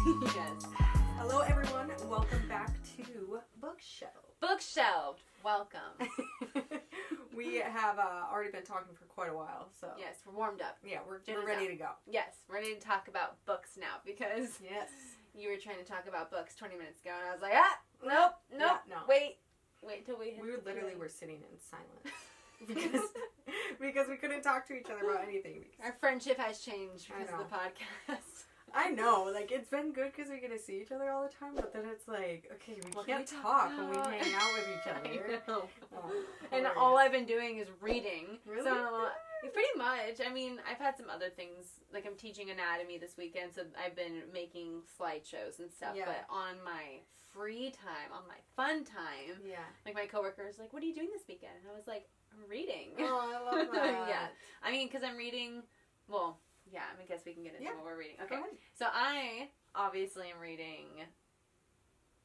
Yes. Hello, everyone. Welcome back to BookShelved. BookShelved. Welcome. We have already been talking for quite a while, so Yes, we're warmed up. yeah, we're ready to go. Yes, we're ready to talk about books now because Yes. you were trying to talk about books 20 minutes ago, and I was like, nope, Yeah, no. wait till we hit We the literally play. were sitting in silence because we couldn't talk to each other about anything. Our friendship has changed I because of know. the podcast. I know, like, it's been good because we get to see each other all the time, but then it's like, okay, we What can't can we talk talk when we about? hang out with each other. I know. Oh, And hilarious. all I've been doing is reading. Really? So, pretty much. I mean, I've had some other things. Like, I'm teaching anatomy this weekend, so I've been making slideshows and stuff. Yeah. But on my free time, on my fun time, Yeah. like, my coworker's like, what are you doing this weekend? And I was like, I'm reading. Oh, I love that. Yeah. I mean, because I'm reading, well, yeah, I guess we can get into what we're reading. Go Okay. ahead. So I obviously am reading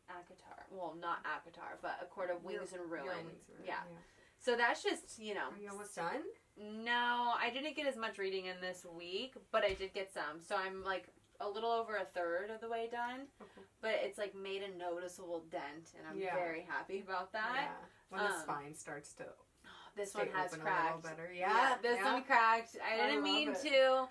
ACOTAR. Well, not ACOTAR, but A Court of Wings and Ruin. Yeah. So that's just, Are you almost done? No, I didn't get as much reading in this week, but I did get some. So I'm like a little over a third of the way done. Okay. But it's like made a noticeable dent, and I'm Yeah. very happy about that. Yeah. When the spine starts to This stay one has open cracked. a little better. Yeah. This one cracked. I didn't love mean it. to.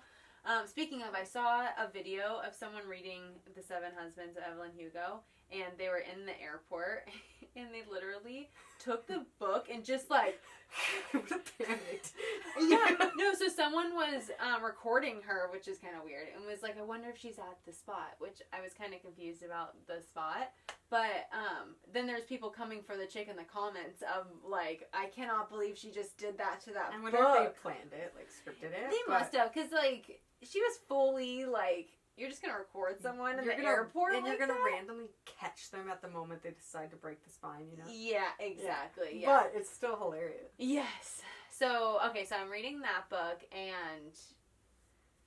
Speaking of, I saw a video of someone reading The Seven Husbands of Evelyn Hugo, and they were in the airport, and they literally took the book and just like... panicked. Yeah, no, so someone was recording her, which is kind of weird, and was like, I wonder if she's at the spot, which I was kind of confused about the spot. But then there's people coming for the chick in the comments of like, I cannot believe she just did that to that I book. wonder if they planned it, like scripted it. They must have, because, like, she was fully, like, you're just going to record someone in the airport and like you're going to that? randomly catch them at the moment they decide to break the spine, you know? Yeah, exactly, yeah. But it's still hilarious. Yes. So, okay, so I'm reading that book, and,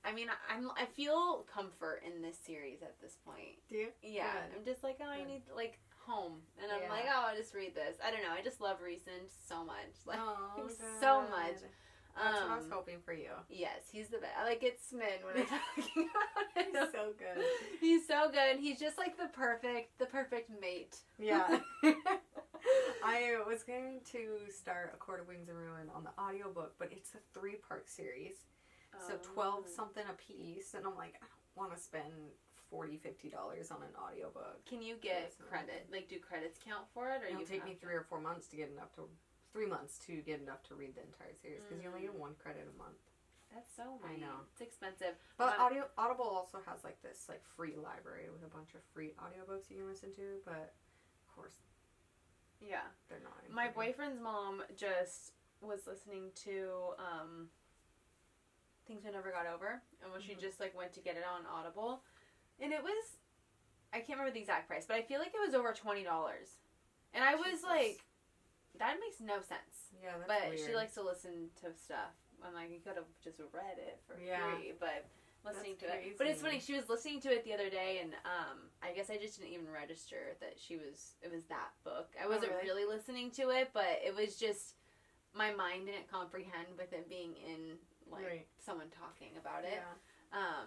I mean, I feel comfort in this series at this point. Do you? Yeah. Good. I'm just like, oh, I Good. need, like, home. And I'm Yeah. like, oh, I'll just read this. I don't know, I just love Recent so much. Like, Oh, so good. much. That's what I was hoping for you. Yes, he's the best. I like get Smin when I'm talking about him. He's so good. He's so good. He's just like the perfect mate. Yeah. I was going to start A Court of Wings and Ruin on the audiobook, but it's a 3-part series. So 12 something a piece, and I'm like, I don't want to spend $40, $50 on an audiobook. Can you get credit? Like, do credits count for it? Or It'll you take have me 3 or 4 months to get enough to... 3 months to get enough to read the entire series, because you only get 1 credit a month. That's so I lame. know. It's expensive. But Audible also has like this like free library with a bunch of free audiobooks you can listen to, but of course Yeah. they're not. My included. boyfriend's mom just was listening to Things We Never Got Over, and when she just like went to get it on Audible, and it was, I can't remember the exact price, but I feel like it was over $20. And I was like, that makes no sense. Yeah, that's But weird. she likes to listen to stuff. I'm like, you could have just read it for free, but listening That's to crazy. it. But it's funny, she was listening to it the other day, and I guess I just didn't even register that it was that book. I wasn't really listening to it, but it was just, my mind didn't comprehend with it being in, like, someone talking about it. Yeah.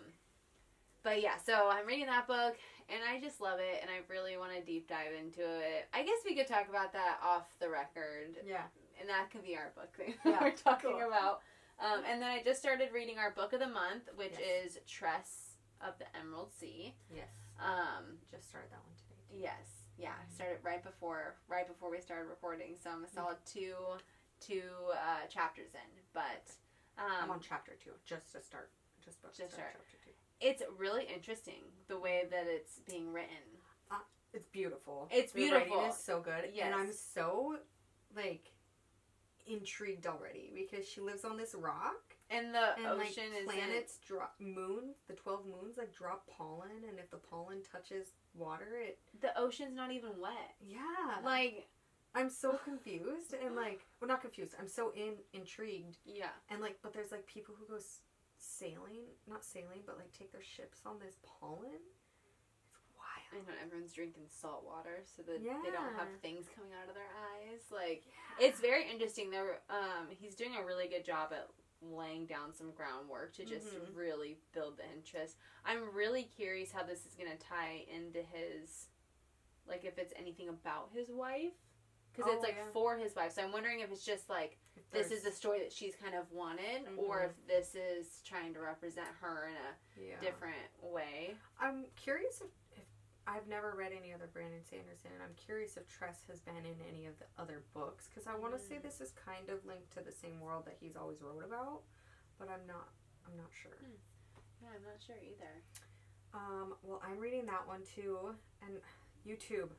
But yeah, so I'm reading that book, and I just love it, and I really want to deep dive into it. I guess we could talk about that off the record. Yeah. And that could be our book thing Yeah, we're talking cool. about. And then I just started reading our book of the month, which is Tress of the Emerald Sea. Yes. Just started that one today. Too. Yes. Yeah. I started right before we started recording, so I'm a solid two chapters in. But I'm on chapter 2, just to start. Just about to start chapter 2. It's really interesting the way that it's being written. It's beautiful. It's beautiful. The writing is so good. Yes. And I'm so, like, intrigued already because she lives on this rock. And the and ocean like, is planets drop the 12 moons like drop pollen, and if the pollen touches water, the ocean's not even wet. Yeah. Like, I'm so confused and like, well, not confused. I'm so intrigued. Yeah. And like, but there's like people who go not sailing, but like take their ships on this pollen. It's wild. I know everyone's drinking salt water so that Yeah. they don't have things coming out of their eyes. Like, it's very interesting. He's doing a really good job at laying down some groundwork to just really build the interest. I'm really curious how this is going to tie into his, like, if it's anything about his wife. Because it's, like, for his wife. So I'm wondering if it's just, like, this is the story that she's kind of wanted, or if this is trying to represent her in a different way. I'm curious if I've never read any other Brandon Sanderson, and I'm curious if Tress has been in any of the other books, because I want to say this is kind of linked to the same world that he's always wrote about, but I'm not sure. Yeah, I'm not sure either. Well, I'm reading that one too, and YouTube.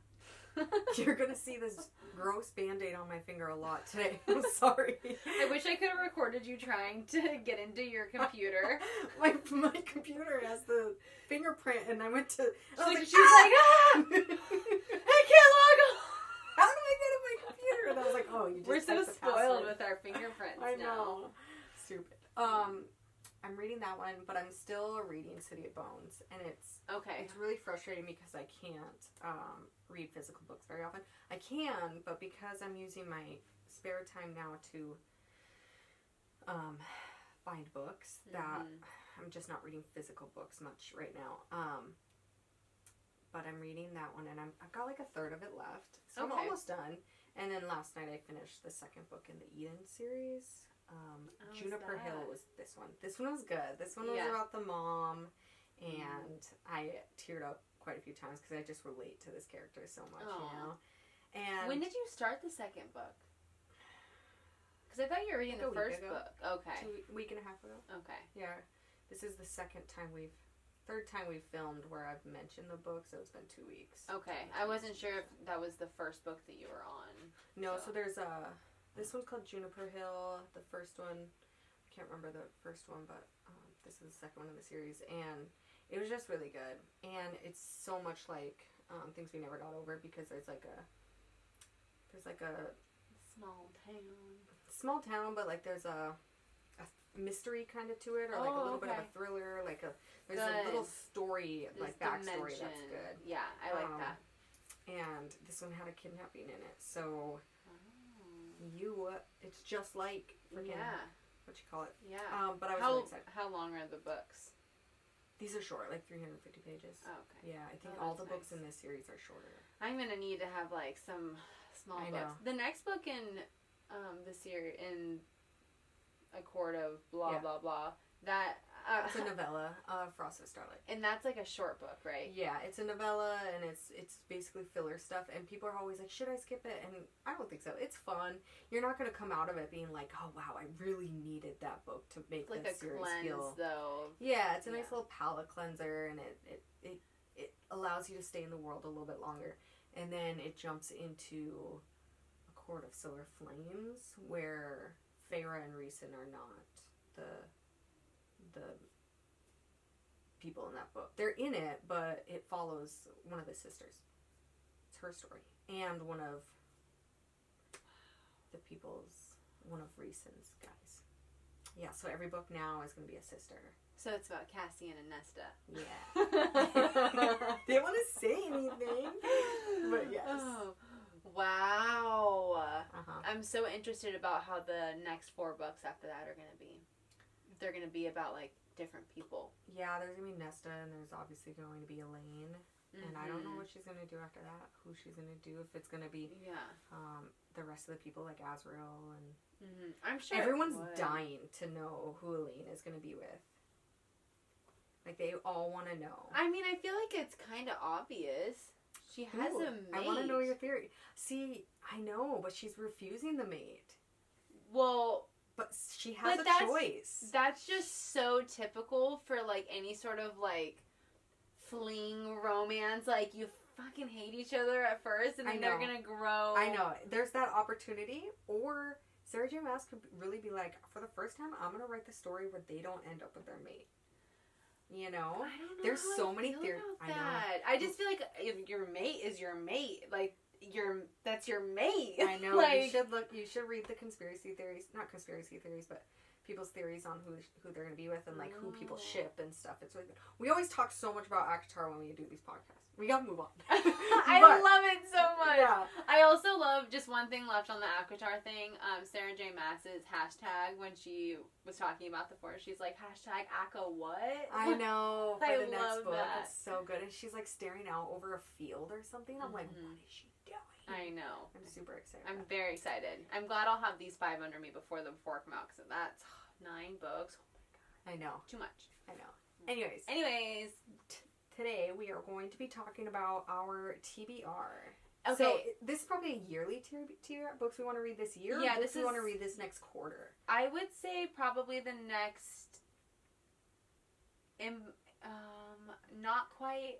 You're gonna see this gross Band-Aid on my finger a lot today. I'm sorry. I wish I could have recorded you trying to get into your computer. my computer has the fingerprint, and I went to. She's like, ah! I can't log on. How do I get in my computer? And I was like, oh, you just. We're so spoiled with our fingerprints. I know. Stupid. I'm reading that one, but I'm still reading City of Bones, and it's really frustrating because I can't read physical books very often. I can, but because I'm using my spare time now to find books, that I'm just not reading physical books much right now. But I'm reading that one, and I've got like a third of it left, so I'm almost done. And then last night I finished the second book in the Eden series. Juniper Hill was this one. This one was good. This one was about the mom, and I teared up quite a few times because I just relate to this character so much, you know. And when did you start the second book? Because I thought you were reading the first book. Okay. A week and a half ago. Okay. Yeah. This is the third time we've filmed where I've mentioned the book, so it's been 2 weeks. Okay. I wasn't sure if that was the first book that you were on. No, so there's this one's called Juniper Hill. The first one, I can't remember the first one, but this is the second one in the series, and it was just really good. And it's so much like Things We Never Got Over, because there's like a small town, but like there's a mystery kind of to it, or like a little bit of a thriller, like there's a little story, like backstory that's good. Yeah, I like that. And this one had a kidnapping in it, so. It's just like freaking, what you call it. Yeah. But I was really excited. How long are the books? These are short, like 350 pages. Oh, okay. Yeah, I think all the books in this series are shorter. I'm going to need to have like some small books. The next book in the series, in A Court of blah, blah, blah, that... it's a novella, Frost of Starlight. And that's like a short book, right? Yeah, it's a novella, and it's basically filler stuff, and people are always like, should I skip it? And I don't think so. It's fun. You're not going to come out of it being like, oh, wow, I really needed that book to make like this series cleanse, feel... though. Yeah, it's a nice little palate cleanser, and it allows you to stay in the world a little bit longer. And then it jumps into A Court of Silver Flames, where Feyre and Rhysand are not the people in that book. They're in it, but it follows one of the sisters. It's her story. And one of Rhysand's guys. Yeah, so every book now is going to be a sister. So it's about Cassian and Nesta. Yeah. They don't want to say anything, but yes. Oh, wow. Uh-huh. I'm so interested about how the next 4 books after that are going to be. They're going to be about, like, different people. Yeah, there's going to be Nesta, and there's obviously going to be Elaine. And I don't know what she's going to do after that, who she's going to do, if it's going to be the rest of the people, like Azriel. And I'm sure everyone's dying to know who Elaine is going to be with. Like, they all want to know. I mean, I feel like it's kind of obvious. She has a mate. I want to know your theory. See, I know, but she's refusing the mate. Well... But she has a choice. That's just so typical for, like, any sort of, like, fling romance. Like, you fucking hate each other at first, and then they're gonna grow. I know. There's that opportunity. Or Sarah J. Maas could really be like, for the first time, I'm gonna write the story where they don't end up with their mate. You know? I don't know. There's so many theories. I know. I just feel like if your mate is your mate, like... that's your mate. I know. Like, you should read the conspiracy theories, not conspiracy theories, but people's theories on who they're going to be with and like who people ship and stuff. It's really good. We always talk so much about ACOTAR when we do these podcasts. We gotta move on. I love it so much. Yeah. I also love just one thing left on the ACOTAR thing. Sarah J. Maas's hashtag when she was talking about the forest, she's like hashtag ACO what? I know. For I the next love book, that. it's so good. And she's like staring out over a field or something. I'm like, what is she doing? I know. I'm super excited. I'm very excited. I'm glad I'll have these 5 under me before the 4 come out because that's 9 books. I know. Too much. I know. Anyways, today we are going to be talking about our TBR. Okay. So this is probably a yearly TBR. Books we want to read this year. Yeah, books we want to read this next quarter. I would say probably the next, not quite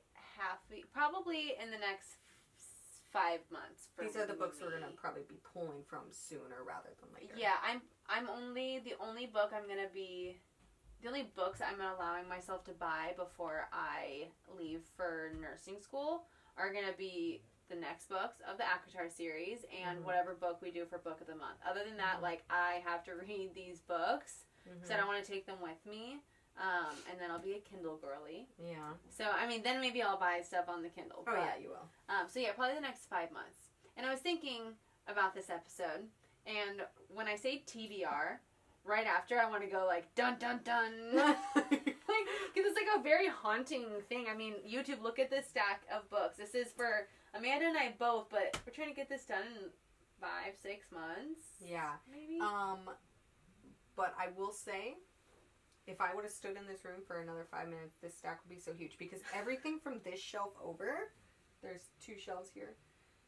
probably in the next 5 months. These are the books we're gonna probably be pulling from sooner rather than later. Yeah, the only books I'm allowing myself to buy before I leave for nursing school are gonna be the next books of the ACOTAR series and whatever book we do for book of the month. Other than that, like I have to read these books, so I don't want to take them with me. And then I'll be a Kindle girly. Yeah. So, I mean, then maybe I'll buy stuff on the Kindle. Oh, yeah, you will. So, yeah, probably the next 5 months. And I was thinking about this episode, and when I say TBR, right after I want to go, like, dun, dun, dun. Like, because it's, like, a very haunting thing. I mean, YouTube, look at this stack of books. This is for Amanda and I both, but we're trying to get this done in 5-6 months. Yeah. Maybe. But I will say, if I would have stood in this room for another 5 minutes, this stack would be so huge. Because everything from this shelf over, there's 2 shelves here,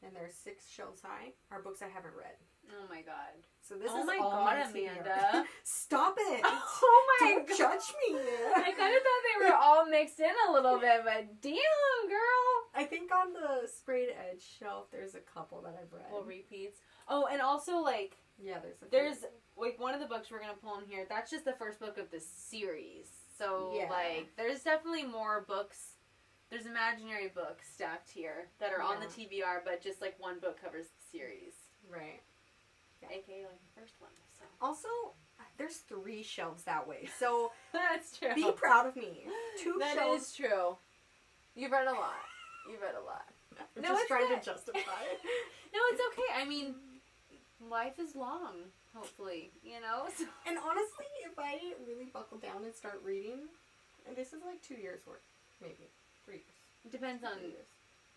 and there's 6 shelves high, are books I haven't read. Oh my god. So this is all all my Amanda. Stop it. Oh my Don't god. judge me. I kind of thought they were all mixed in a little bit, but damn, girl. I think on the sprayed edge shelf, there's a couple that I've read. Well, repeats. Oh, and also, like, yeah, there's like, one of the books we're going to pull in here, that's just the first book of the series. So, yeah. Like, there's definitely more books. There's imaginary books stacked here that are on the TBR, but just, like, one book covers the series. Right. Yeah. AKA, like, the first one. So. Also, there's 3 shelves that way. So, that's true. Be proud of me. 2 that shelves. That is true. You've read a lot. I'm just trying to justify it. No, it's okay. I mean, life is long, hopefully, you know? So. And honestly, if I really buckle down and start reading, and this is like 2 years worth, maybe 3 years. Depends on,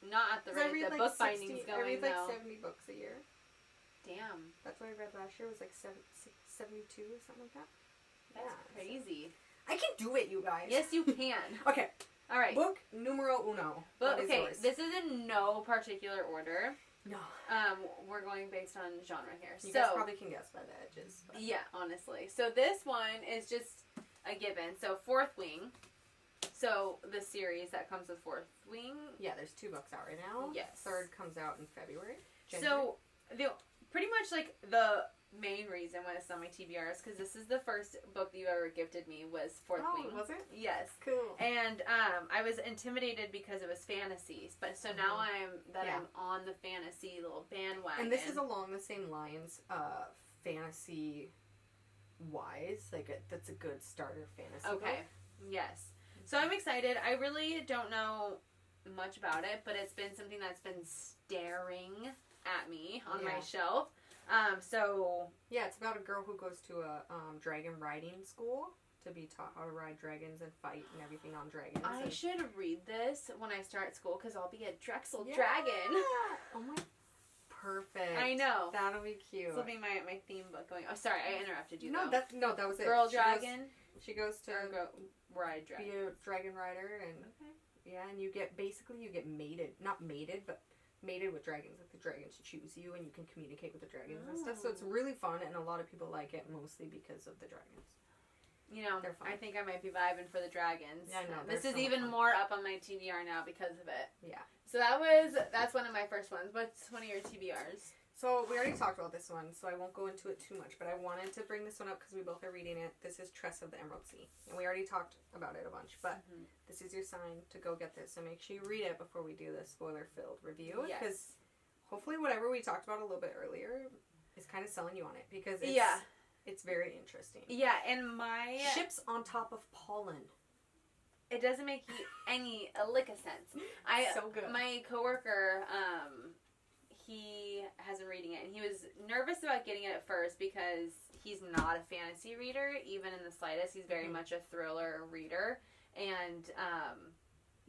not at the rate the book binding's going, I read like 70 books a year. Damn. That's what I read last year, was like 72 or something like that. That's crazy. So. I can do it, you guys. Yes, you can. Okay. All right. Book numero uno. Okay, this is in no particular order. No. We're going based on genre here. You guys probably can guess by the edges. But. Yeah, honestly. So this one is just a given. So Fourth Wing. So the series that comes with Fourth Wing. Yeah, there's 2 books out right now. Yes. Third comes out in February. So pretty much like the main reason why it's on my TBR is because this is the first book that you ever gifted me was Fourth Wing. Oh, was it? Yes. Cool. And I was intimidated because it was fantasy, but so now I'm on the fantasy little bandwagon. And this is along the same lines, fantasy wise. Like that's a good starter fantasy book. Yes. So I'm excited. I really don't know much about it, but it's been something that's been staring at me on my shelf. So yeah, it's about a girl who goes to a dragon riding school to be taught how to ride dragons and fight and everything on dragons. I should read this when I start school because I'll be a Drexel dragon. Oh my, perfect. I know. That'll be cute. This will be my theme book going. Oh, sorry, I interrupted you. No, that was it. Girl dragon. She goes to ride dragon. Be a dragon rider and and you get mated, not mated, but mated with dragons. Like the dragons choose you, and you can communicate with the dragons and stuff. So it's really fun, and a lot of people like it mostly because of the dragons. You know, I think I might be vibing for the dragons. Yeah, I know. This is even more up on my TBR now because of it. Yeah. So that's one of my first ones. What's one of your TBRs? So we already talked about this one, so I won't go into it too much, but I wanted to bring this one up because we both are reading it. This is Tress of the Emerald Sea, and we already talked about it a bunch, but this is your sign to go get this, so make sure you read it before we do the spoiler-filled review, because hopefully whatever we talked about a little bit earlier is kind of selling you on it, because it's It's very interesting. Yeah, and my... Ships on top of pollen. It doesn't make any a lick of sense. So good. My coworker, he has been reading it, and he was nervous about getting it at first because he's not a fantasy reader, even in the slightest. He's very much a thriller reader, and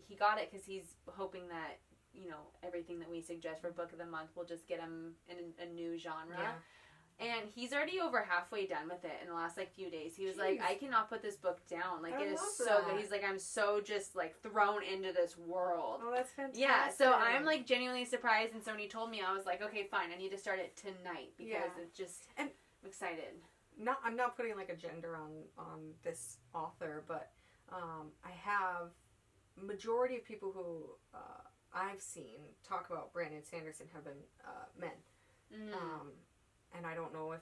he got it because he's hoping that, you know, everything that we suggest for Book of the Month will just get him in a new genre. Yeah. And he's already over halfway done with it in the last, like, few days. He was like, I cannot put this book down. Like, it is so good. He's like, I'm so just, like, thrown into this world. Oh, that's fantastic. Yeah, so I'm, like, genuinely surprised. And so when he told me, I was like, okay, fine. I need to start it tonight because it's just, I'm excited. I'm not putting, like, a gender on this author, but I have majority of people who I've seen talk about Brandon Sanderson have been men. And I don't know if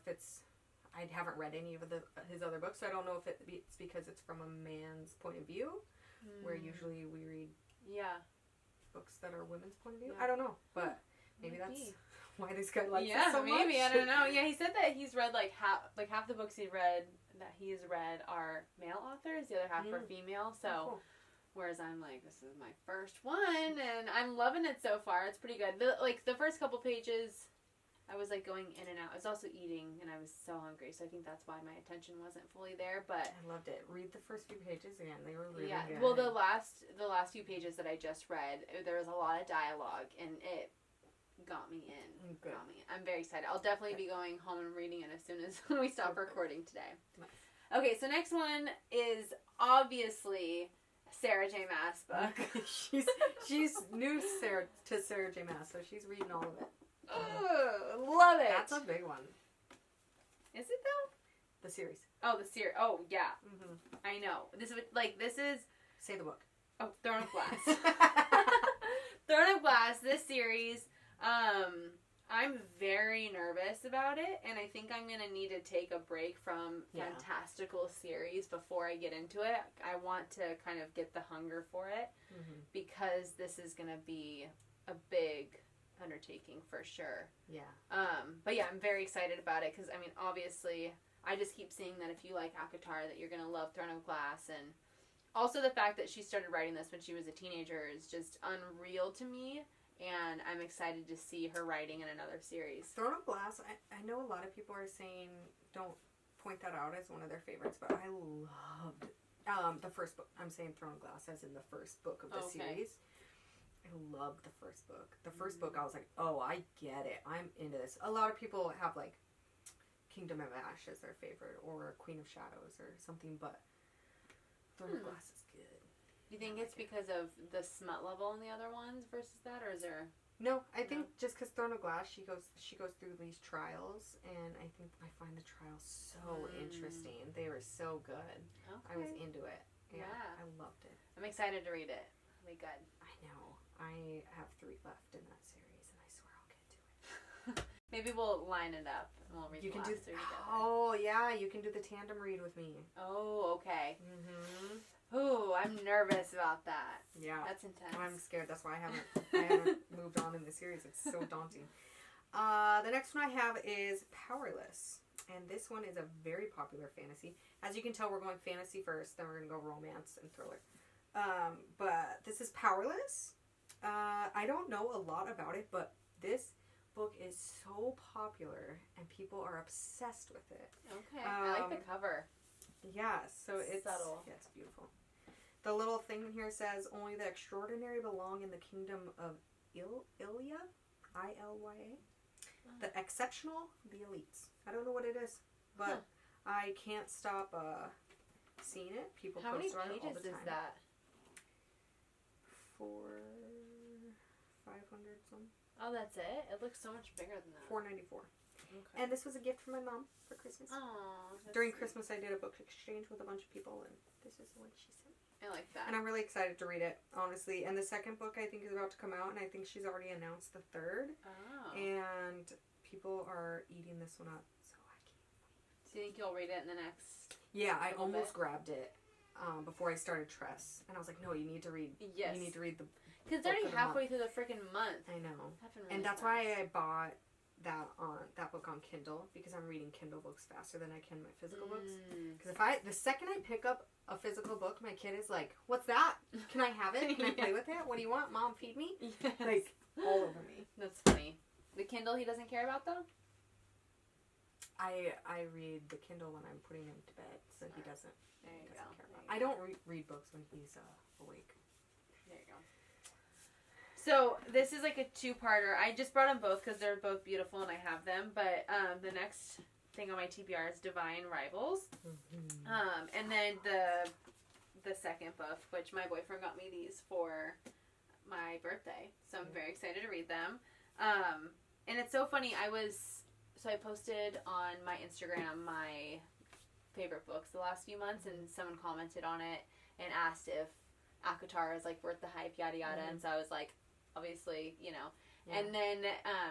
I haven't read any of his other books, so I don't know if it's because it's from a man's point of view, where usually we read books that are women's point of view. I don't know, but maybe that's why this guy likes it so much. Yeah, maybe, I don't know. Yeah, he said that he's read half the books he's read are male authors, the other half are female, so... Oh, cool. Whereas I'm like, this is my first one, and I'm loving it so far. It's pretty good. The first couple pages... I was, like, going in and out. I was also eating, and I was so hungry, so I think that's why my attention wasn't fully there, but... I loved it. Read the first few pages again. They were really good. Well, the last few pages that I just read, there was a lot of dialogue, and it got me in. Good. I'm very excited. I'll definitely be going home and reading it as soon as we stop recording today. Nice. Okay, so next one is obviously Sarah J. Maas' book. she's new to Sarah J. Maas, so she's reading all of it. Love it. That's a big one. Is it though? The series. Oh, the series. Oh, yeah. I know. This is. Say the book. Oh, Throne of Glass. Throne of Glass. This series. I'm very nervous about it, and I think I'm gonna need to take a break from fantastical series before I get into it. I want to kind of get the hunger for it because this is gonna be a big undertaking for sure. Yeah. But yeah, I'm very excited about it because, I mean, obviously, I just keep seeing that if you like ACOTAR that you're going to love Throne of Glass, and also the fact that she started writing this when she was a teenager is just unreal to me, and I'm excited to see her writing in another series. Throne of Glass, I know a lot of people are saying don't point that out as one of their favorites, but I loved the first book. I'm saying Throne of Glass as in the first book of the series. I loved the first book. The first book, I was like, oh, I get it. I'm into this. A lot of people have, like, Kingdom of Ash as their favorite, or Queen of Shadows, or something, but Throne of Glass is good. Do you think it's because of the smut level in the other ones versus that, or is there... No, I think just because Throne of Glass, she goes through these trials, and I think I find the trials so interesting. They were so good. Okay. I was into it. Yeah. I loved it. I'm excited to read it. It'll be good. I know. I have 3 left in that series, and I swear I'll get to it. Maybe we'll line it up, and we'll read the last 3 together. Oh, yeah, you can do the tandem read with me. Oh, okay. Ooh, I'm nervous about that. Yeah. That's intense. I'm scared. That's why I haven't moved on in the series. It's so daunting. The next one I have is Powerless, and this one is a very popular fantasy. As you can tell, we're going fantasy first, then we're going to go romance and thriller. But this is Powerless. I don't know a lot about it, but this book is so popular and people are obsessed with it. Okay, I like the cover. Yeah, so it's subtle. Yeah, it's beautiful. The little thing here says, only the extraordinary belong in the kingdom of Ilya, I-L-Y-A. The exceptional, the elites. I don't know what it is, but I can't stop seeing it. People post on it all the time. How many pages is that? 500 some. Oh, that's it? It looks so much bigger than that. $4.94. Okay. And this was a gift from my mom for Christmas. Oh, during Christmas, I did a book exchange with a bunch of people, and this is the one she sent. I like that. And I'm really excited to read it, honestly. And the second book, I think, is about to come out, and I think she's already announced the third. Oh. And people are eating this one up, so I can't wait. Do you think you'll read it in the next... Yeah, I almost grabbed it before I started Tress. And I was like, no, you need to read... Yes. You need to read the... Because it's already halfway through the freaking month. I know. And that's why I bought that book on Kindle because I'm reading Kindle books faster than I can my physical books. Because the second I pick up a physical book, my kid is like, "What's that? Can I have it? Can I play with it? What do you want? Mom, feed me." Yes. Like all over me. That's funny. The Kindle he doesn't care about though? I read the Kindle when I'm putting him to bed, so he doesn't. There you go. Care about. I don't read books when he's awake. There you go. So this is like a two-parter. I just brought them both because they're both beautiful and I have them. But the next thing on my TBR is Divine Rivals. And then the second book, which my boyfriend got me these for my birthday, so I'm very excited to read them. And it's so funny. I posted on my Instagram my favorite books the last few months, and someone commented on it and asked if ACOTAR is like worth the hype, yada yada. And so I was like, obviously, you know. Yeah. And then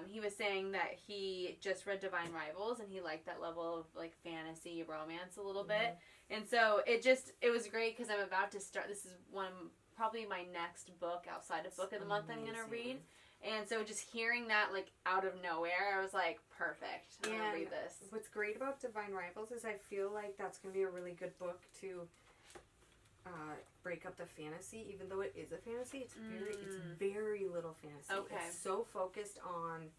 he was saying that he just read Divine Rivals and he liked that level of like fantasy romance a little bit. And so it was great because I'm about to start. This is probably my next book outside of Book of the Month I'm gonna read. And so just hearing that like out of nowhere, I was like, perfect. I'm gonna read this. What's great about Divine Rivals is I feel like that's gonna be a really good book to break up the fantasy, even though it is a fantasy. It's very little fantasy. Okay. It's so focused on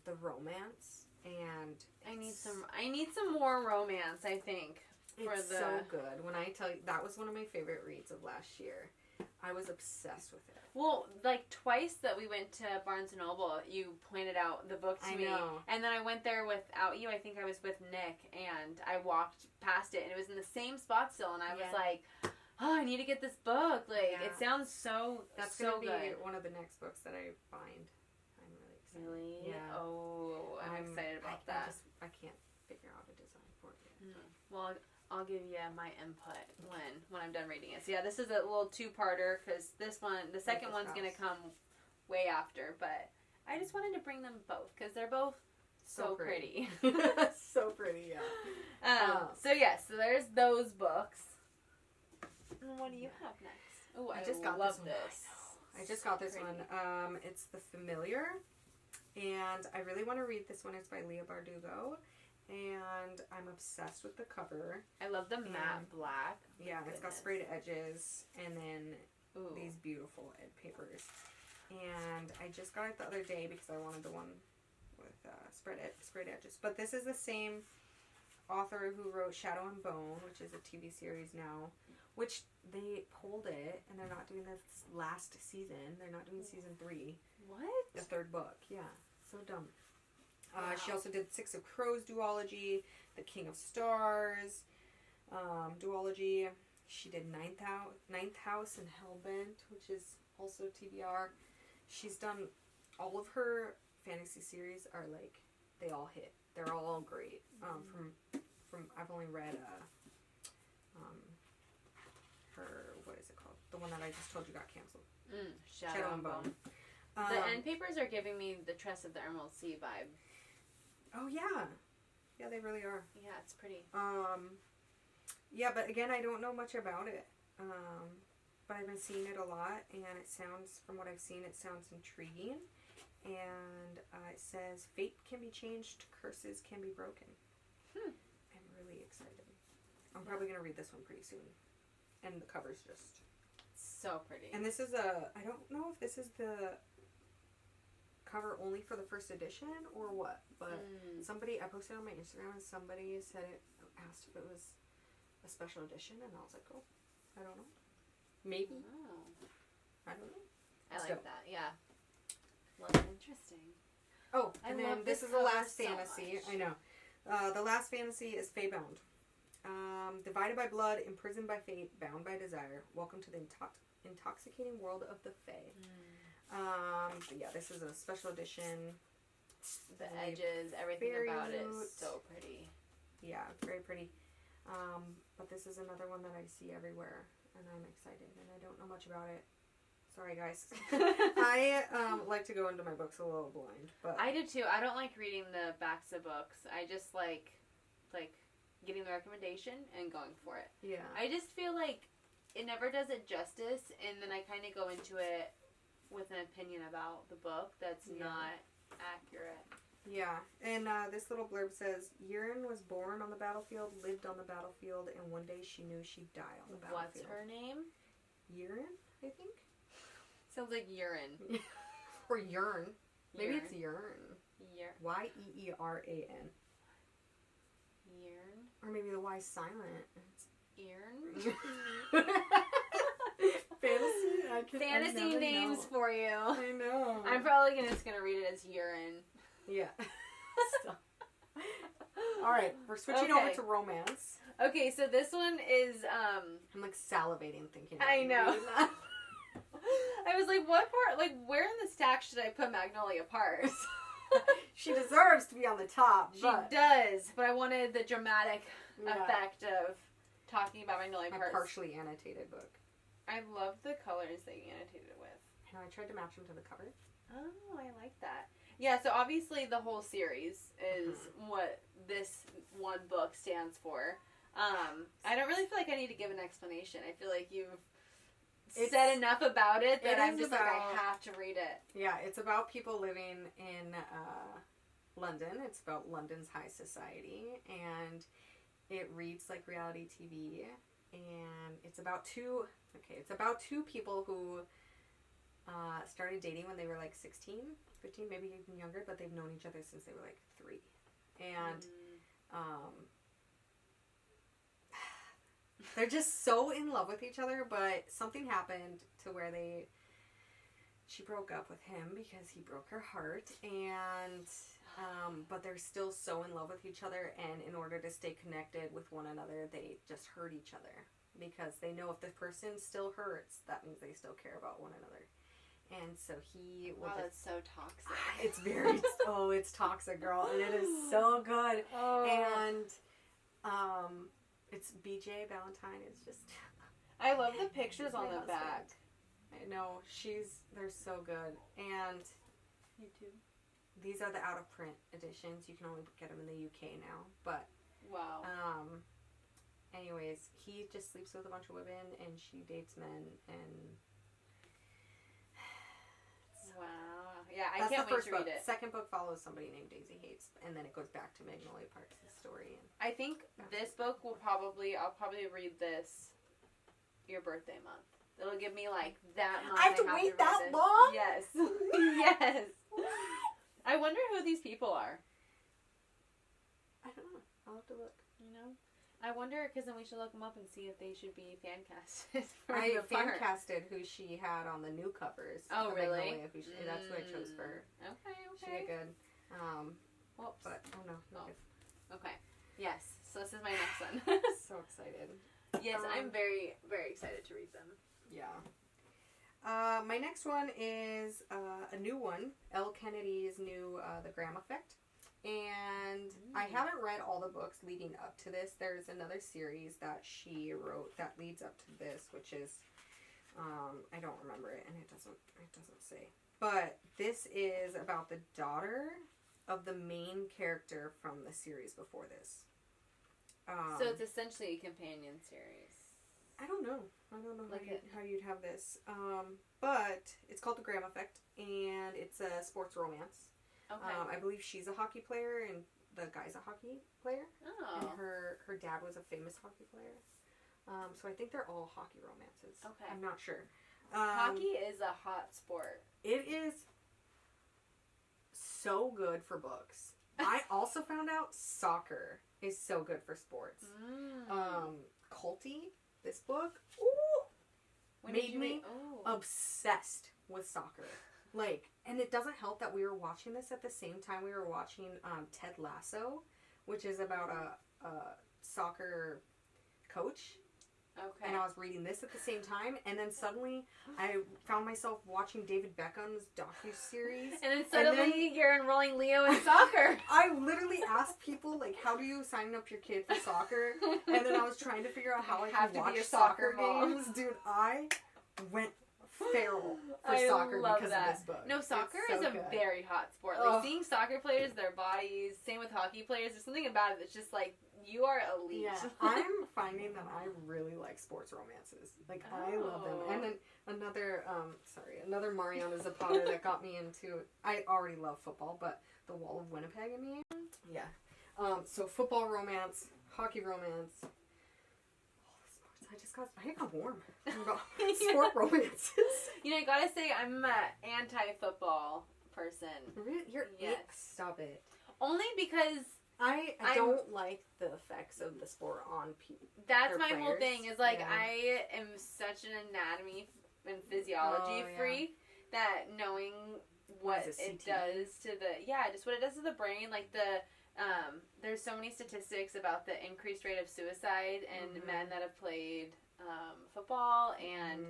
the romance, and I need some more romance, I think. It's so good. When I tell you, that was one of my favorite reads of last year. I was obsessed with it. Well, like twice that we went to Barnes & Noble, you pointed out the book to me. And then I went there without you. I think I was with Nick, and I walked past it, and it was in the same spot still, and I was like, oh, I need to get this book. Like, it sounds That's so gonna be good. one of the next books that I find. I'm really excited. Really? Yeah. Oh, I'm excited about that. I can't figure out a design for it yet. Well, I'll give you my input when I'm done reading it. So yeah, this is a little two-parter because the second one's going to come way after. But I just wanted to bring them both because they're both so pretty. So pretty, yeah. So there's those books. And what do you have next? Oh, I just got this. I just got this one. It's The Familiar, and I really want to read this one. It's by Leah Bardugo. And I'm obsessed with the cover. I love the matte black. Yeah, it's got sprayed edges and then these beautiful ed papers. And I just got it the other day because I wanted the one with sprayed edges. But this is the same author who wrote Shadow and Bone, which is a TV series now, which they pulled it and they're not doing this last season. They're not doing season 3. What? The third book. Yeah. So dumb. She also did Six of Crows duology, The King of Stars duology. She did Ninth House and Hellbent, which is also TBR. She's done all of her fantasy series are like they all hit. They're all great. From I've only read her, what is it called? The one that I just told you got canceled. Shadow and Bone. The end papers are giving me the Tress of the Emerald Sea vibe. Oh, yeah. Yeah, they really are. Yeah, it's pretty. Yeah, but again, I don't know much about it. But I've been seeing it a lot, and it sounds, from what I've seen, it sounds intriguing. And it says, fate can be changed, curses can be broken. I'm really excited. I'm probably going to read this one pretty soon. And the cover's just... so pretty. And this is I don't know if this is the cover only for the first edition or what, but I posted on my Instagram and somebody asked if it was a special edition, and I was like, oh, I don't know. Maybe. Oh. I don't know. I like that, yeah. Well, that's interesting. Oh, and then this is the last so fantasy. much. I know. The last fantasy is Feybound. Divided by blood, imprisoned by fate, bound by desire. Welcome to the intoxicating world of the Fae. But yeah, this is a special edition. The edges, everything about it is so pretty. Yeah, it's very pretty. But this is another one that I see everywhere, and I'm excited, and I don't know much about it. Sorry, guys. I like to go into my books a little blind, but I do too. I don't like reading the backs of books. I just like getting the recommendation and going for it. Yeah. I just feel like it never does it justice, and then I kind of go into it with an opinion about the book that's not accurate. Yeah, and this little blurb says, Urine was born on the battlefield, lived on the battlefield, and one day she knew she'd die on the battlefield. What's her name? Urine, I think? Sounds like urine. Or urine. Maybe it's urine. Y-E-E-R-A-N. Urine? Or maybe the Y's silent. It's Urine? Fantasy names for you. I know. I'm probably just gonna read it as urine. Yeah. Alright, we're switching over to romance. Okay, so this one is, I'm like salivating thinking about I know. I was like, what part, like, where in the stack should I put Magnolia Parks? She deserves to be on the top. She does, but I wanted the dramatic effect of talking about Magnolia Parks. A partially annotated book. I love the colors that you annotated it with. And I tried to match them to the cover. Oh, I like that. Yeah, so obviously the whole series is what this one book stands for. I don't really feel like I need to give an explanation. I feel like you've said enough about it that I'm just like, I have to read it. Yeah, it's about people living in London. It's about London's high society, and it reads like reality TV. And it's about two people who started dating when they were like 16, 15, maybe even younger, but they've known each other since they were like 3. And they're just so in love with each other, but something happened to where she broke up with him because he broke her heart, and but they're still so in love with each other, and in order to stay connected with one another, they just hurt each other, because they know if the person still hurts, that means they still care about one another. And so that's so toxic. It's very, it's toxic, girl, and it is so good. And it's BJ Valentine. It's just, I love the pictures on the back. I know, they're so good. And YouTube. These are the out of print editions. You can only get them in the UK now. But wow. Anyways, he just sleeps with a bunch of women, and she dates men, and wow. Yeah, I can't wait to read it. Second book follows somebody named Daisy Hates, and then it goes back to Magnolia Parks' story. And I think this book I'll probably read this your birthday month. It'll give me like that month. I have to wait that long? Yes. Yes. I wonder who these people are. I don't know. I'll have to look. You know? I wonder, because then we should look them up and see if they should be fan casted. I fan casted who she had on the new covers. Oh, really? Magnolia, that's who I chose for her. Okay. She did good. Whoops. But, no. Okay. Yes. So this is my next one. So excited. Yes, I'm very, very excited to read them. Yeah. My next one is a new one. Elle Kennedy's new The Graham Effect. And I haven't read all the books leading up to this. There's another series that she wrote that leads up to this, which is I don't remember it, and it doesn't say. But this is about the daughter of the main character from the series before this. So it's essentially a companion series. I don't know how you'd have this. But it's called The Graham Effect, and it's a sports romance. Okay. I believe she's a hockey player, and the guy's a hockey player. Oh. And her dad was a famous hockey player. So I think they're all hockey romances. Okay. I'm not sure. Hockey is a hot sport. It is so good for books. I also found out soccer is so good for sports. Culty, this book, made me obsessed with soccer. And it doesn't help that we were watching this at the same time we were watching Ted Lasso, which is about a soccer coach. Okay. And I was reading this at the same time, and then suddenly I found myself watching David Beckham's docuseries. And then suddenly you're enrolling Leo in soccer. I literally asked people, how do you sign up your kid for soccer? And then I was trying to figure out how I could watch soccer games. Dude, I went feral for soccer because of this book. No, soccer so is a good. very hot sport. Like, seeing soccer players, their bodies, same with hockey players, there's something about it that's just like, you are elite. Yeah, I'm finding that I really like sports romances. Like, I love them. And then another Mariana Zapata that got me into, I already love football, but The Wall of Winnipeg in me. Yeah. So football romance, hockey romance. I got warm. Sport romances. You know, I gotta say, I'm an anti-football person. Really? Yes. Stop it. Only because I don't like the effects of the sport on people. That's my whole thing, is like, I am such an anatomy and physiology freak that knowing what it does to just what it does to the brain, like there's so many statistics about the increased rate of suicide in men that have played football, and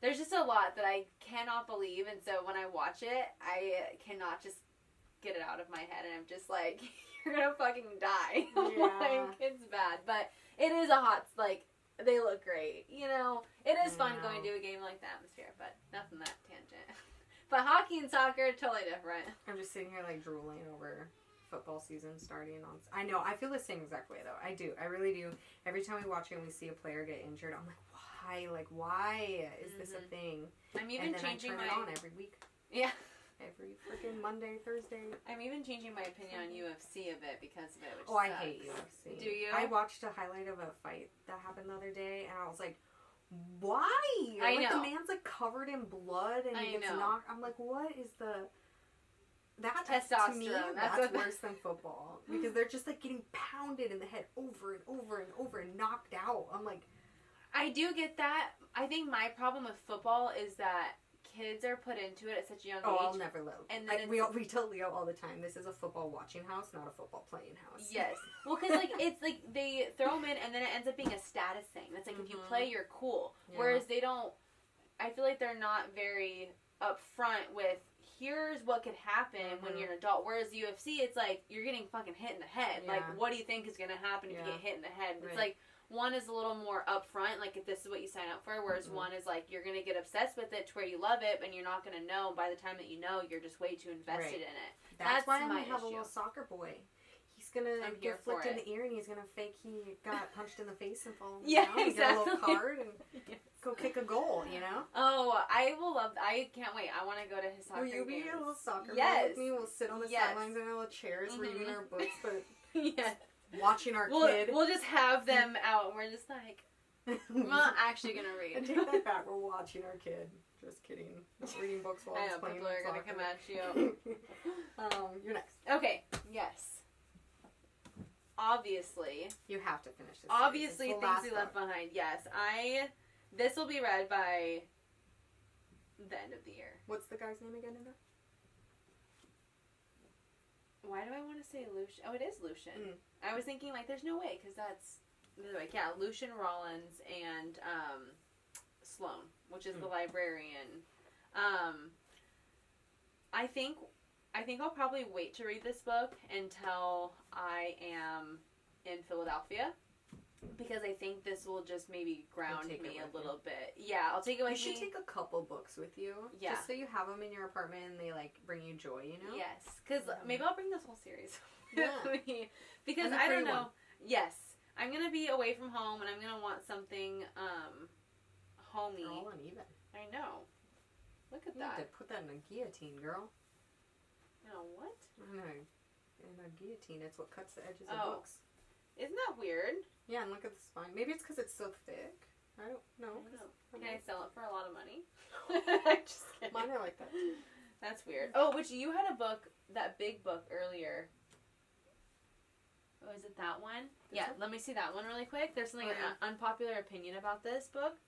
there's just a lot that I cannot believe, and so when I watch it, I cannot just get it out of my head, and I'm just like, you're gonna fucking die. Like, it's bad, but it is a hot, like, they look great, you know? It is fun going to a game like the atmosphere, but nothing that tangent. But hockey and soccer, totally different. I'm just sitting here, like, drooling over football season starting on... I know, I feel the same exact way, though. I do. I really do. Every time we watch it and we see a player get injured, I'm like, why? Like, why is this a thing? I'm even changing I turn it on every week. Yeah. Every freaking Monday, Thursday. I'm even changing my opinion on UFC a bit because of it, which I sucks. hate UFC. Do you? I watched a highlight of a fight that happened the other day, and I was like, why? I like, know. The man's, like, covered in blood, and he gets knocked. I'm like, what is the... That, testosterone. To me, that's worse than football. Because they're just, like, getting pounded in the head over and over and over and knocked out. I'm like... I do get that. I think my problem with football is that kids are put into it at such a young age. I'll never let. And then we tell Leo all the time, this is a football watching house, not a football playing house. Yes. Well, because, like, it's like they throw them in and then it ends up being a status thing. It's like, if you play, you're cool. Yeah. Whereas they don't, I feel like they're not very upfront with, here's what could happen when you're an adult. Whereas UFC, it's like, you're getting fucking hit in the head. Yeah. Like, what do you think is going to happen if you get hit in the head? It's like, one is a little more upfront, like, if this is what you sign up for, whereas one is like, you're going to get obsessed with it to where you love it, and you're not going to know by the time that you know, you're just way too invested in it. That's why I'm going to have a little soccer boy. He's going to get flicked in the ear, and he's going to fake he got punched in the face and fall down. Exactly. Get a little card and go kick a goal, you know? Oh, I will love that. I can't wait. I want to go to his soccer games. Will you be a little soccer boy with me? We'll sit on the sidelines in our little chairs reading our books, but... Watching our kid. We'll just have them out and we're just like, I'm not actually going to read. I take that back. We're watching our kid. Just kidding. Not reading books while he's playing people are going to come at you. You're next. Okay. Yes. Obviously. You have to finish this. Obviously, Things We Left Behind. Yes. This will be read by the end of the year. What's the guy's name again in there? Why do I want to say Lucian? Oh, it is Lucian. I was thinking, like, there's no way, because that's... Like, yeah, Lucian Rollins and Sloane, which is the librarian. I think I'll probably wait to read this book until I am in Philadelphia, because I think this will just maybe ground me a little bit. Yeah, I'll take it with me. You should take a couple books with you. Yeah. Just so you have them in your apartment and they, like, bring you joy, you know? Yes. Because maybe I'll bring this whole series with me. Because I don't know. Yes. I'm going to be away from home and I'm going to want something homey. They're all uneven. I know. Look at you that. You have to put that in a guillotine, girl. No, what? No. In a guillotine, it's what cuts the edges of books. Isn't that weird? Yeah, and look at the spine. Maybe it's because it's so thick. I don't know. Can I sell it for a lot of money? Just kidding. Mine are like that too. That's weird. Oh, which you had a book, that big book earlier. Oh, is it that one? Let me see that one really quick. There's something, an unpopular opinion about this book.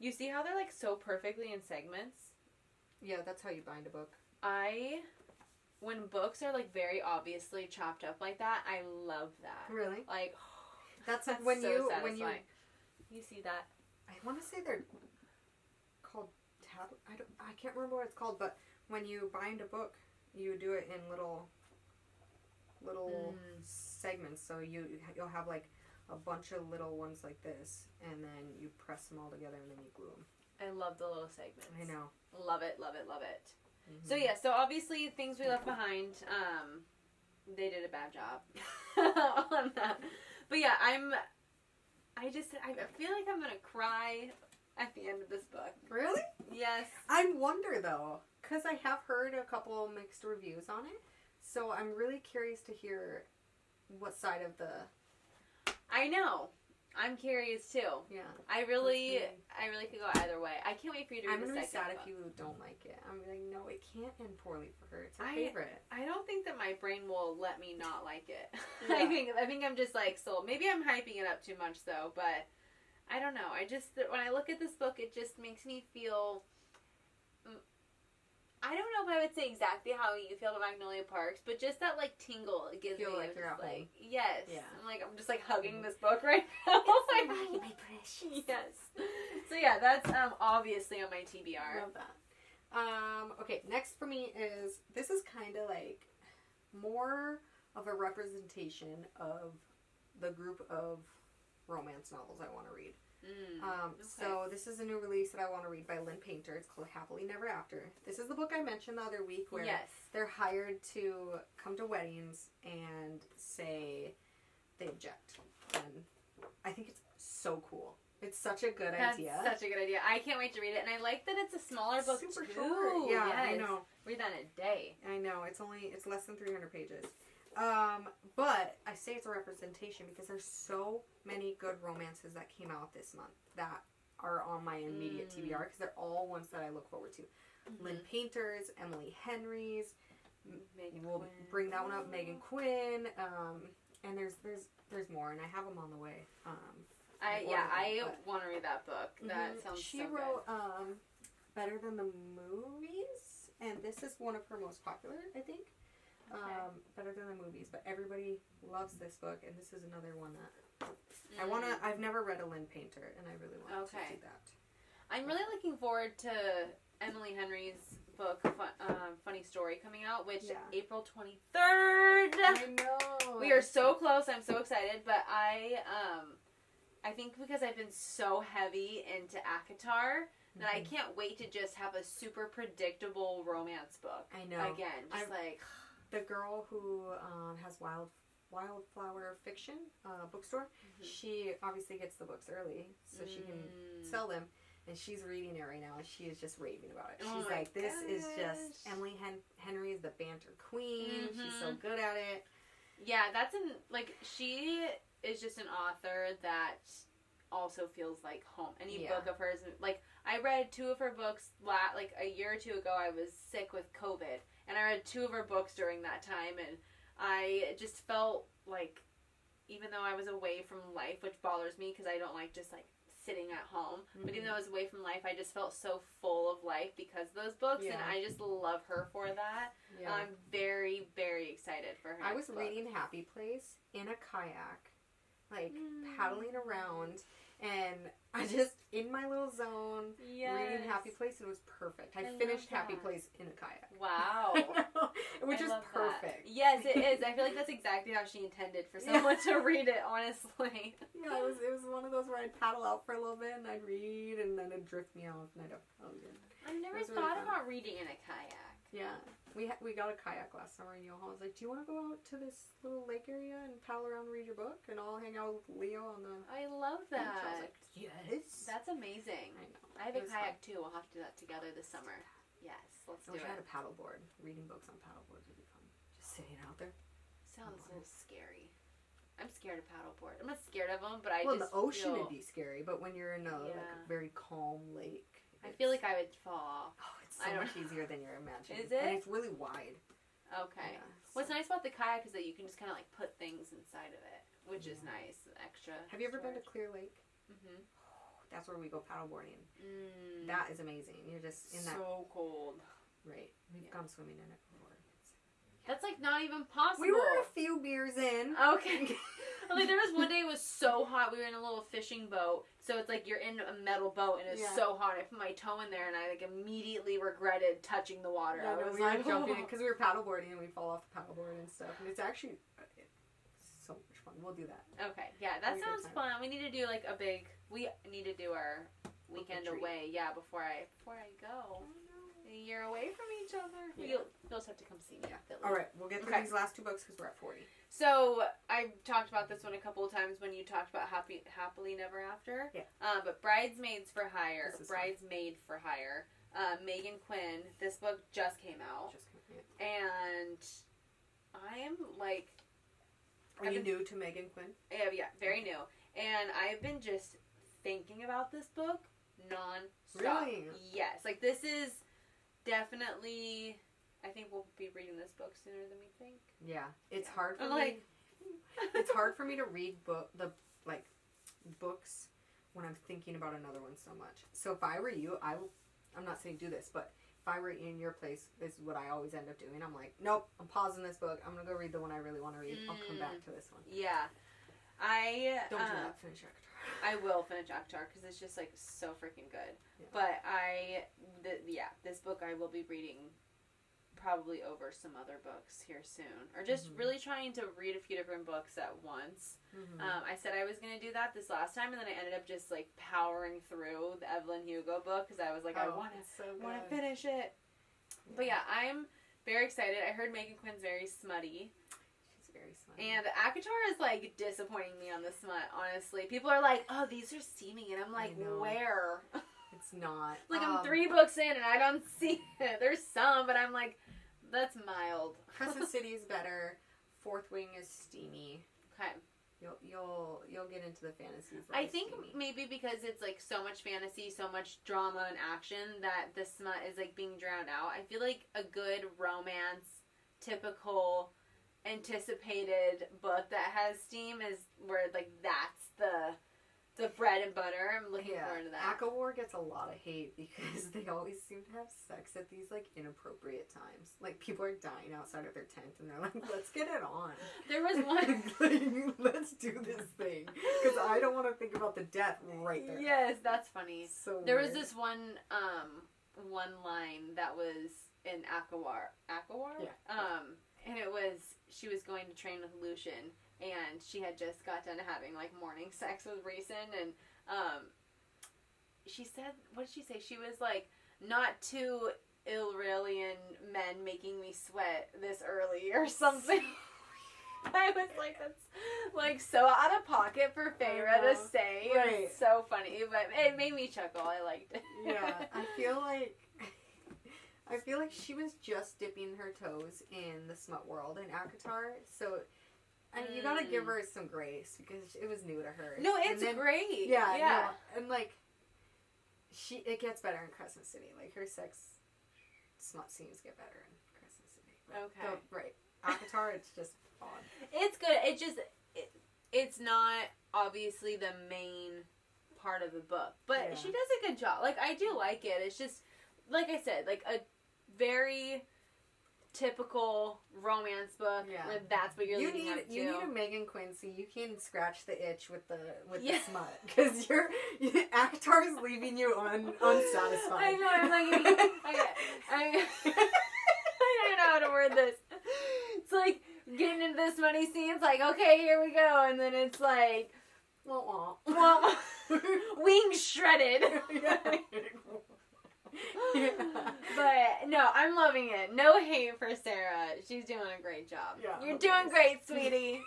You see how they're, like, so perfectly in segments? Yeah, that's how you bind a book. When books are, like, very obviously chopped up like that, I love that. Really? Like, that's like when you see that. I want to say they're called I can't remember what it's called, but when you bind a book, you do it in little segments. So you'll have, like, a bunch of little ones like this, and then you press them all together, and then you glue them. I love the little segments. I know. Love it, love it, love it. Mm-hmm. So yeah, so obviously Things We Left Behind, they did a bad job on that. But yeah, I feel like I'm gonna cry at the end of this book. Really? Yes. I wonder though, because I have heard a couple mixed reviews on it, so I'm really curious to hear what side of the... I know. I'm curious too. Yeah. I really could go either way. I can't wait for you to read the second book. I'm gonna be sad if you don't like it. I'm like, no, it can't end poorly for her. It's her favorite. I don't think that my brain will let me not like it. Yeah. I think I'm just like sold. Maybe I'm hyping it up too much though, but I don't know. When I look at this book, it just makes me feel. I don't know if I would say exactly how you feel about Magnolia Parks, but just that like tingle it gives me. Feel like you're at home. Yes. Yeah. I'm just like hugging this book right now. My precious. Yes. So yeah, that's obviously on my TBR. Love that. Okay, next for me is, this is kind of like more of a representation of the group of romance novels I want to read. Okay. So this is a new release that I want to read by Lynn Painter. It's called Happily Never After. This is the book I mentioned the other week where they're hired to come to weddings and say they object. And I think it's so cool. It's such a good idea. That's such a good idea. I can't wait to read it. And I like that it's a smaller book Super too. short. Yeah, yes. I know. Read that in a day. I know. It's less than 300 pages. But I say it's a representation because there's so many good romances that came out this month that are on my immediate TBR because they're all ones that I look forward to. Mm-hmm. Lynn Painter's, Emily Henry's, we'll bring that one up, Megan Quinn, and there's more, and I have them on the way. I want to read that book. That sounds She so wrote Better Than the Movies, and this is one of her most popular, I think. Okay. Better Than the Movies, but everybody loves this book, and this is another one that I've never read a Lynn Painter, and I really want to do that. I'm really looking forward to Emily Henry's book, Funny Story, coming out, which April 23rd. I know. We are so close. I'm so excited, but I think because I've been so heavy into ACOTAR that I can't wait to just have a super predictable romance book. I know. Again, just the girl who has Wildflower Fiction bookstore, she obviously gets the books early so she can sell them, and she's reading it right now and she is just raving about it. She's like, this is just Emily Henry is the banter queen. She's so good at it. Yeah, she is just an author that also feels like home. Any book of hers, I read 2 of her books a year or 2 ago. I was sick with COVID, and I read 2 of her books during that time, and I just felt like, even though I was away from life, which bothers me because I don't like just sitting at home, but even though I was away from life, I just felt so full of life because of those books, and I just love her for that. Yeah. I'm very, very excited for her. I was reading Happy Place in a kayak, paddling around, and I just, in my little zone, reading Happy Place, and it was perfect. I finished Happy Place in a kayak. Wow. Which is perfect. That. Yes, it is. I feel like that's exactly how she intended for someone to read it, honestly. Yeah, it was one of those where I'd paddle out for a little bit, and I'd read, and then it'd drift me off, and I've never thought about reading in a kayak. Yeah. We got a kayak last summer in Yoho. I was like, do you want to go out to this little lake area and paddle around and read your book? And I'll hang out with Leo on the... I love that. I was like, yes. That's amazing. I know. I have a kayak too. We'll have to do that together this summer. Yes, let's do it. I wish I had a paddleboard. Reading books on paddleboards would be fun. Just sitting out there. Sounds a little scary. I'm scared of paddleboard. I'm not scared of them, but I in the ocean it'd be scary, but when you're in a very calm lake... I feel like I would fall off. Oh, it's so much easier than you're imagining. Is it? And it's really wide. Okay. Yeah, so. What's nice about the kayak is that you can just kind of put things inside of it, which is nice. Extra. Have you ever been to Clear Lake? Mm-hmm. Oh, that's where we go paddleboarding. That is amazing. You're just in that. So cold. Right. We've gone swimming in it before. That's not even possible. We were a few beers in. Okay. There was one day it was so hot. We were in a little fishing boat. So it's you're in a metal boat and it's so hot. I put my toe in there and I immediately regretted touching the water. Yeah, I was jumping in because we were paddleboarding and we'd fall off the paddleboard and stuff. And it's actually so much fun. We'll do that. Okay. Yeah, that sounds fun. We need to do we need to do our weekend away. Yeah, before I go. A year away from each other. Yeah. You'll just have to come see me. Yeah. All right, we'll get through these last 2 books because we're at 40. So I talked about this one a couple of times when you talked about Happily Never After. Yeah. But Bridesmaids for Hire. Bridesmaid for Hire. Megan Quinn. This book just came out. And I am like... Are you new to Megan Quinn? Yeah, very new. And I've been just thinking about this book non-stop. Really? Yes. Like, this is definitely... I think we'll be reading this book sooner than we think. Yeah. It's hard for me. It's hard for me to read books when I'm thinking about another one so much. So if I were you, I'm not saying do this, but if I were in your place, this is what I always end up doing. I'm like, nope, I'm pausing this book. I'm going to go read the one I really want to read. I'll come back to this one. Yeah. Don't do that. Finish Akatar. I will finish Akatar because it's just, like, so freaking good. Yeah. But this book I will be reading probably over some other books here soon. Or just really trying to read a few different books at once. I said I was going to do that this last time, and then I ended up just, like, powering through the Evelyn Hugo book because I was like, I want to finish it. Yeah. But yeah, I'm very excited. I heard Megan Quinn's very smutty. She's very smutty. And Akatar is, like, disappointing me on the smut, honestly. People are like, oh, these are steamy. And I'm like, where? It's not. Like, I'm 3 books in and I don't see it. There's some, but I'm like, that's mild. Crescent City is better. Fourth Wing is steamy. Okay. You'll get into the fantasies. I think maybe because it's like so much fantasy, so much drama and action that the smut is like being drowned out. I feel like a good romance, typical, anticipated book that has steam is where like that's the bread and butter. I'm looking forward to that. ACOWAR gets a lot of hate because they always seem to have sex at these like inappropriate times. Like people are dying outside of their tent and they're like, let's get it on. There was one like, let's do this thing because I don't want to think about the death right there. Yes, that's funny. So there weird. was this one line that was in ACOWAR. Yeah. And it was she was going to train with Lucian. And she had just got done having, like, morning sex with Raisin. And she said, what did she say? She was like, not 2 Illyrian men making me sweat this early or something. I was like, that's, like, so out of pocket for Feyre to say. Right. It was so funny. But it made me chuckle. I liked it. Yeah. I feel like she was just dipping her toes in the smut world in ACOTAR. So... And you gotta give her some grace because it was new to her. No, it's great. Yeah. No, and like, it gets better in Crescent City. Like her sex smut scenes get better in Crescent City. But, okay. Right. ACOTAR, it's just odd. It's good. It just it's not obviously the main part of the book, but she does a good job. Like I do like it. It's just like I said, like a very typical romance book where that's what you're leading up to. You need a Megan Quinn so you can scratch the itch with the smut because ACOTAR is leaving you unsatisfied. I know. I'm like, I don't know how to word this. It's like getting into the smutty scenes. Like, okay, here we go, and then it's like, wings shredded. But no, I'm loving it. No hate for Sarah. She's doing a great job. Yeah, you're doing great, sweetie.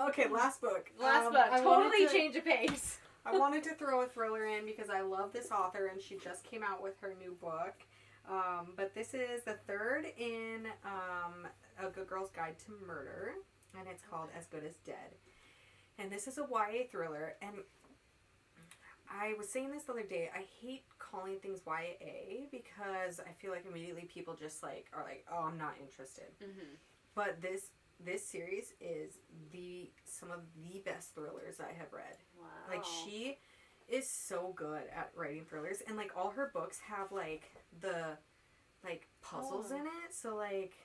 Okay, last book. Totally change of pace. I wanted to throw a thriller in because I love this author and she just came out with her new book. But this is the 3rd in A Good Girl's Guide to Murder, and it's called As Good as Dead. And this is a YA thriller, and I was saying this the other day, I hate calling things YA because I feel like immediately people just like are like, oh, I'm not interested. Mm-hmm. But this series is some of the best thrillers I have read. Wow. Like she is so good at writing thrillers, and like all her books have like the like puzzles in it. So like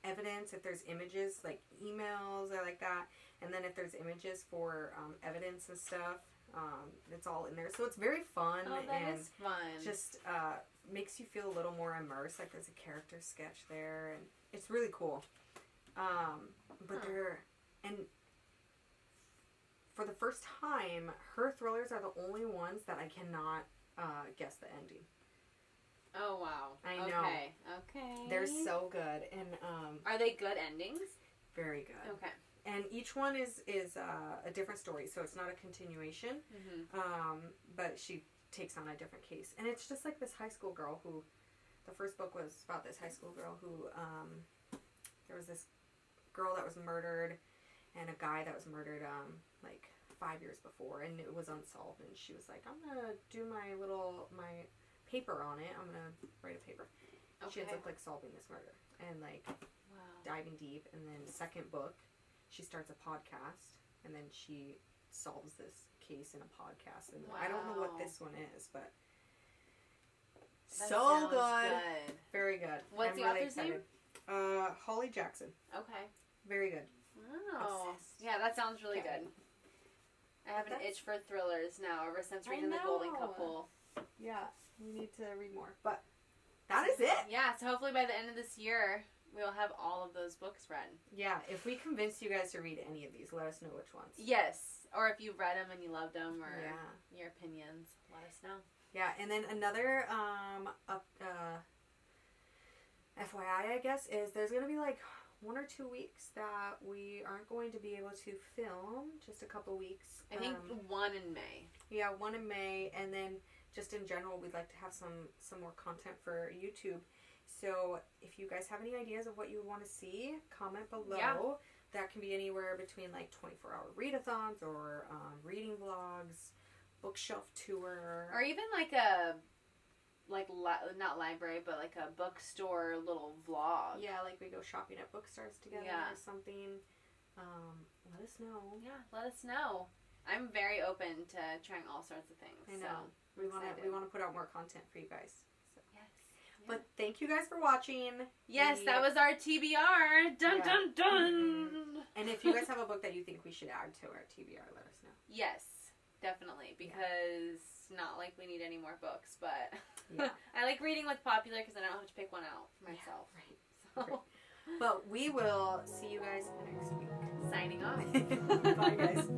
evidence, if there's images, like emails or like that, and then if there's images for evidence and stuff. It's all in there, so it's very fun. Is fun. Just makes you feel a little more immersed. Like there's a character sketch there, and it's really cool. But for the first time, her thrillers are the only ones that I cannot guess the ending. Oh, wow. I know. Okay. They're so good. And are they good endings? Very good. Okay. And each one is a different story, so it's not a continuation. Mm-hmm. But she takes on a different case. And it's just like this high school girl who, the first book was about this high school girl who, there was this girl that was murdered and a guy that was murdered, like 5 years before, and it was unsolved. And she was like, I'm gonna do my paper on it. I'm gonna write a paper. Okay. She ends up like solving this murder and like diving deep. And then the second book, she starts a podcast, and then she solves this case in a podcast. And I don't know what this one is, but that so good. good. Very good. What's the author's name? Holly Jackson. Okay. Very good. Oh. Obsessed. Yeah, that sounds really good. I have an itch for thrillers now ever since reading The Golden Couple. Yeah, we need to read more. But that is it. Yeah, so hopefully by the end of this year, we'll have all of those books read. Yeah, if we convinced you guys to read any of these, let us know which ones. Yes, or if you've read them and you loved them, or your opinions, let us know. Yeah, and then another FYI, I guess, is there's going to be like 1 or 2 weeks that we aren't going to be able to film. Just a couple weeks. I think 1 in May. Yeah, 1 in May, and then just in general, we'd like to have some more content for YouTube. So if you guys have any ideas of what you want to see, comment below. Yeah. That can be anywhere between like 24-hour readathons or reading vlogs, bookshelf tour, or even like not library, but like a bookstore little vlog. Yeah, like we go shopping at bookstores together or something. Let us know. Yeah, let us know. I'm very open to trying all sorts of things. I know. So we want to put out more content for you guys. So. Yes. Yeah. But thank you guys for watching. Yes, that was our TBR. Dun dun dun. Mm-hmm. And if you guys have a book that you think we should add to our TBR, let us know. Yes, definitely, because not like we need any more books, but yeah. I like reading what's popular because I don't have to pick one out for myself. Yeah, right. So. But we will see you guys next week. Signing off. Bye, guys.